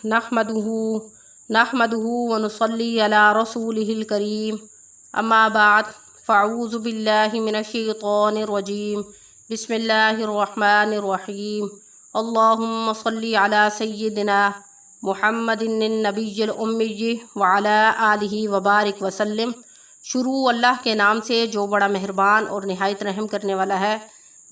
नहमदुहु व नुसल्ली अला रसूलिहिल करीम अम्मा बाद फ़अऊज़ु बिल्लाहि मिनश शैतानिर रजीम बिस्मिल्लाहिर रहमानिर रहीम अल्लाहुम्मा सल्ली अला सय्यिदिना मुहम्मदिन नबिय्यिल उम्मी व अला आलिहि व बारिक वसल्लम। शुरू अल्लाह के नाम से जो बड़ा मेहरबान और निहायत रहम करने वाला है।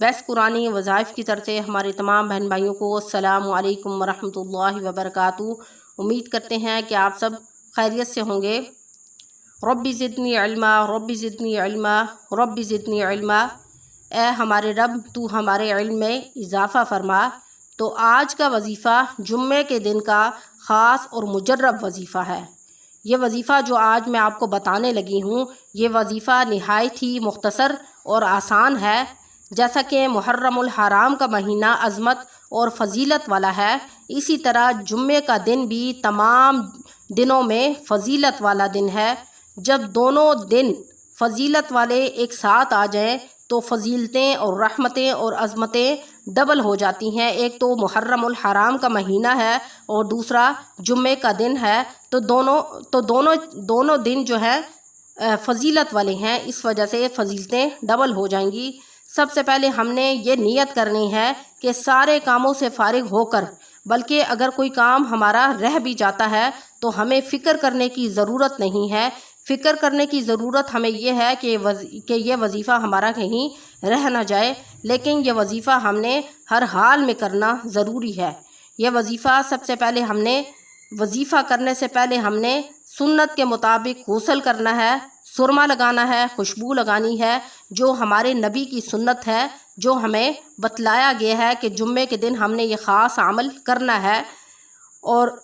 बस कुरानी वज़ाइफ की तरफ से हमारे तमाम बहन भाइयों को अस्सलामु अलैकुम वरहमतुल्लाहि वबरकातुहू। उम्मीद करते हैं कि आप सब खैरियत से होंगे। रब्बी ज़िदनी इल्मा, रब्बी ज़िदनी इल्मा, रब्बी ज़िदनी इल्मा। ए हमारे रब, तू हमारे इल्म में इजाफ़ा फरमा। तो आज का वजीफ़ा जुम्मे के दिन का ख़ास और मुजर्रब वजीफ़ा है। ये वजीफ़ा जो आज मैं आपको बताने लगी हूँ, ये वजीफ़ा निहायत ही मुख्तसर और आसान है। जैसा कि मुहर्रमुल हराम का महीना अज़मत और फ़जीलत वाला है, इसी तरह जुम्मे का दिन भी तमाम दिनों में फ़जीलत वाला दिन है। जब दोनों दिन फ़जीलत वाले एक साथ आ जाएं तो फ़जीलतें और रहमतें और अज़मतें डबल हो जाती हैं। एक तो मुहर्रमुल हराम का महीना है और दूसरा जुम्मे का दिन है, तो दोनों दिन जो है फ़जीलत वाले हैं। इस वजह से फ़जीलतें डबल हो जाएंगी। सबसे पहले हमने ये नियत करनी है कि सारे कामों से फ़ारिग होकर, बल्कि अगर कोई काम हमारा रह भी जाता है तो हमें फ़िक्र करने की ज़रूरत नहीं है। फ़िक्र करने की ज़रूरत हमें यह है कि ये वजीफ़ा हमारा कहीं रह ना जाए, लेकिन यह वजीफ़ा हमने हर हाल में करना ज़रूरी है। यह वजीफ़ा सबसे पहले वजीफ़ा करने से पहले हमने सुन्नत के मुताबिक गुस्ल करना है, सुरमा लगाना है, खुशबू लगानी है, जो हमारे नबी की सुन्नत है, जो हमें बतलाया गया है कि जुम्मे के दिन हमने ये ख़ास अमल करना है। और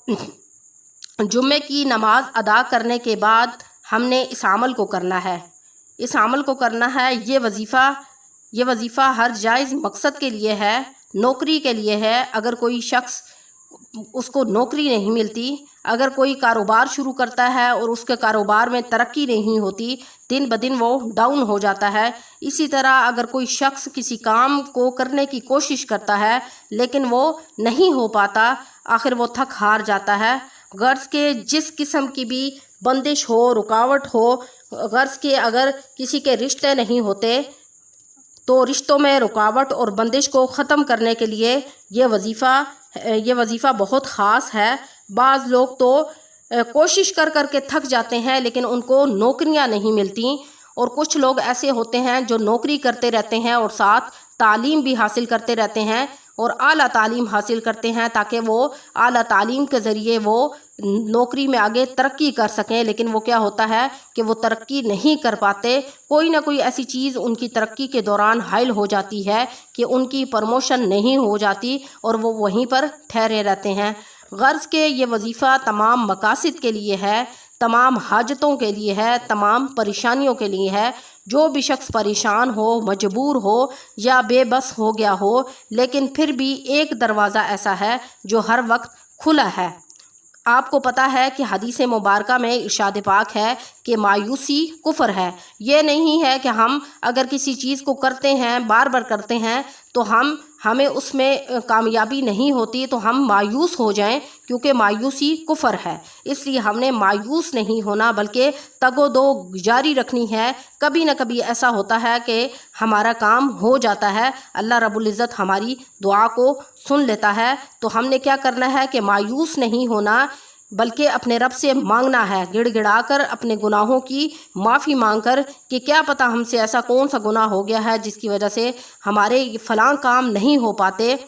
जुम्मे की नमाज अदा करने के बाद हमने इस अमल को करना है। इस अमल को करना है। ये वजीफ़ा हर जायज़ मकसद के लिए है, नौकरी के लिए है। अगर कोई शख्स उसको नौकरी नहीं मिलती, अगर कोई कारोबार शुरू करता है और उसके कारोबार में तरक्की नहीं होती, दिन ब दिन वो डाउन हो जाता है। इसी तरह अगर कोई शख्स किसी काम को करने की कोशिश करता है लेकिन वो नहीं हो पाता, आखिर वो थक हार जाता है। गर्ज़ के जिस किस्म की भी बंदिश हो, रुकावट हो, गर्ज़ के अगर किसी के रिश्ते नहीं होते तो रिश्तों में रुकावट और बंदिश को ख़त्म करने के लिए ये वजीफ़ा बहुत ख़ास है। बाज़ लोग तो कोशिश कर के थक जाते हैं लेकिन उनको नौकरियां नहीं मिलती, और कुछ लोग ऐसे होते हैं जो नौकरी करते रहते हैं और साथ तालीम भी हासिल करते रहते हैं और आला तालीम हासिल करते हैं ताकि वो आला तालीम के ज़रिए वो नौकरी में आगे तरक्की कर सकें। लेकिन वो क्या होता है कि वो तरक्की नहीं कर पाते। कोई ना कोई ऐसी चीज़ उनकी तरक्की के दौरान हाइल हो जाती है कि उनकी प्रमोशन नहीं हो जाती और वो वहीं पर ठहरे रहते हैं। गर्ज़ के ये वजीफ़ा तमाम मकासिद के लिए है, तमाम हाजतों के लिए है, तमाम परेशानियों के लिए है। जो भी शख्स परेशान हो, मजबूर हो या बेबस हो गया हो, लेकिन फिर भी एक दरवाज़ा ऐसा है जो हर वक्त खुला है। आपको पता है कि हदीस मुबारका में इरशाद पाक है कि मायूसी कुफ्र है। ये नहीं है कि हम अगर किसी चीज़ को करते हैं, बार बार करते हैं, तो हमें उसमें कामयाबी नहीं होती तो हम मायूस हो जाएं, क्योंकि मायूसी कुफ्र है। इसलिए हमने मायूस नहीं होना बल्कि तगो-दो जारी रखनी है। कभी ना कभी ऐसा होता है कि हमारा काम हो जाता है, अल्लाह रब्बुल इज़्ज़त हमारी दुआ को सुन लेता है। तो हमने क्या करना है कि मायूस नहीं होना बल्कि अपने रब से मांगना है, गिड़गिड़ा कर अपने गुनाहों की माफ़ी मांग कर कि क्या पता हमसे ऐसा कौन सा गुनाह हो गया है जिसकी वजह से हमारे फ़लाँ काम नहीं हो पाते,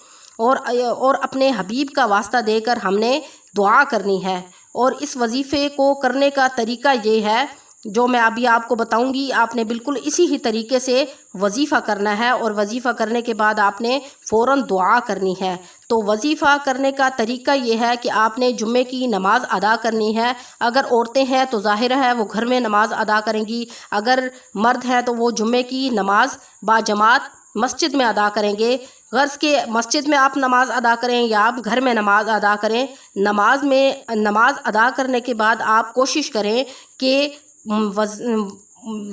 और अपने हबीब का वास्ता देकर हमने दुआ करनी है। और इस वजीफ़े को करने का तरीका ये है जो मैं अभी आपको बताऊंगी। आपने बिल्कुल इसी ही तरीके से वजीफ़ा करना है और वजीफ़ा करने के बाद आपने फ़ौरन दुआ करनी है। तो वजीफ़ा करने का तरीका ये है कि आपने जुम्मे की नमाज़ अदा करनी है। अगर औरतें हैं तो ज़ाहिर है वो घर में नमाज़ अदा करेंगी, अगर मर्द हैं तो वो जुम्मे की नमाज़ बाजमात मस्जिद में अदा करेंगे। गर्ज़ के मस्जिद में आप नमाज़ अदा करें या आप घर में नमाज़ अदा करें, नमाज अदा करने के बाद आप कोशिश करें कि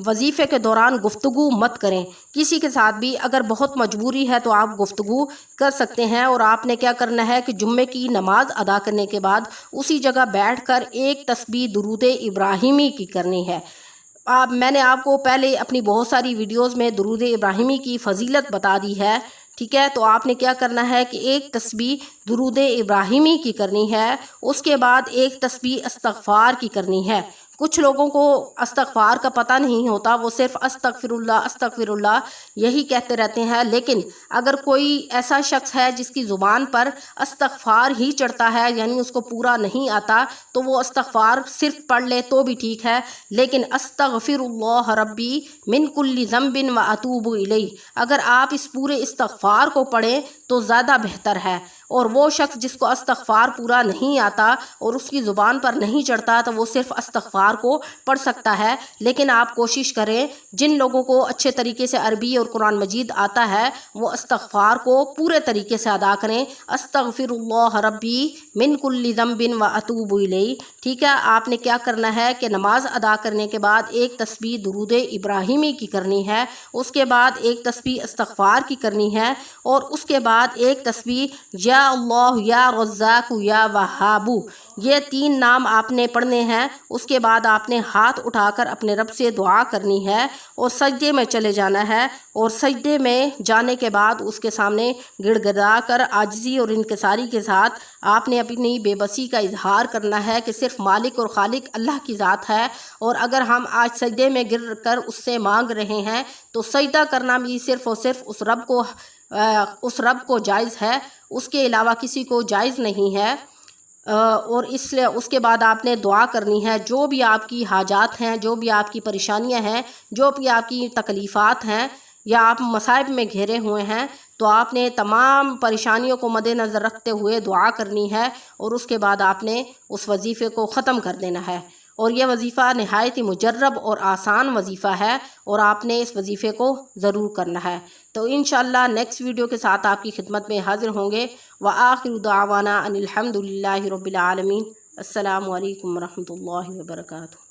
وظیفے کے دوران گفتگو مت کریں. کسی کے ساتھ بھی اگر بہت مجبوری ہے تو آپ گفتگو کر سکتے ہیں. اور آپ نے کیا کرنا ہے کہ جمعے کی نماز ادا کرنے کے بعد اسی جگہ بیٹھ کر ایک تسبیح درود ابراہیمی کی کرنی ہے. میں نے آپ کو پہلے اپنی بہت ساری ویڈیوز میں درود ابراہیمی کی فضیلت بتا دی ہے. ٹھیک ہے، تو آپ نے کیا کرنا ہے کہ ایک تسبیح درود ابراہیمی کی کرنی ہے. اس کے بعد ایک تسبیح استغفار کی کرنی ہے. کچھ لوگوں کو استغفار کا پتہ نہیں ہوتا، وہ صرف استغفر اللہ یہی کہتے رہتے ہیں. لیکن اگر کوئی ایسا شخص ہے جس کی زبان پر استغفار ہی چڑھتا ہے، یعنی اس کو پورا نہیں آتا، تو وہ استغفار صرف پڑھ لے تو بھی ٹھیک ہے. لیکن استغفر اللہ ربی من کل ذنب و اتوب الیہ، اگر آپ اس پورے استغفار کو پڑھیں تو زیادہ بہتر ہے. اور وہ شخص جس کو استغفار پورا نہیں آتا اور اس کی زبان پر نہیں چڑھتا تو وہ صرف استغفار کو پڑھ سکتا ہے. لیکن آپ کوشش کریں، جن لوگوں کو اچھے طریقے سے عربی اور قرآن مجید آتا ہے وہ استغفار کو پورے طریقے سے ادا کریں. استغفر اللہ ربی من کل ذنب و اتوب الیہ. ٹھیک ہے، آپ نے کیا کرنا ہے کہ نماز ادا کرنے کے بعد ایک تسبیح درود ابراہیمی کی کرنی ہے. اس کے بعد ایک تسبیح استغفار کی کرنی ہے. اور اس کے بعد ایک تسبیح یا اللہ یا رزاق یا وہاب، یہ 3 نام آپ نے پڑھنے ہیں. اس کے بعد آپ نے ہاتھ اٹھا کر اپنے رب سے دعا کرنی ہے اور سجدے میں چلے جانا ہے. اور سجدے میں جانے کے بعد اس کے سامنے گڑ گڑا کر عاجزی اور انکساری کے ساتھ آپ نے اپنی بے بسی کا اظہار کرنا ہے کہ صرف مالک اور خالق اللہ کی ذات ہے. اور اگر ہم آج سجدے میں گر کر اس سے مانگ رہے ہیں تو سجدہ کرنا بھی صرف اور صرف اس رب کو جائز ہے، اس کے علاوہ کسی کو جائز نہیں ہے. اور اس لیے اس کے بعد آپ نے دعا کرنی ہے. جو بھی آپ کی حاجات ہیں، جو بھی آپ کی پریشانیاں ہیں، جو بھی آپ کی تکلیفات ہیں یا آپ مصائب میں گھیرے ہوئے ہیں، تو آپ نے تمام پریشانیوں کو مد نظر رکھتے ہوئے دعا کرنی ہے. اور اس کے بعد آپ نے اس وظیفے کو ختم کر دینا ہے. اور یہ وظیفہ نہایت ہی مجرب اور آسان وظیفہ ہے اور آپ نے اس وظیفے کو ضرور کرنا ہے. تو انشاءاللہ نیکسٹ ویڈیو کے ساتھ آپ کی خدمت میں حاضر ہوں گے. وآخر دعوانا ان الحمد للہ رب العالمین. السلام علیکم ورحمۃ اللہ وبرکاتہ.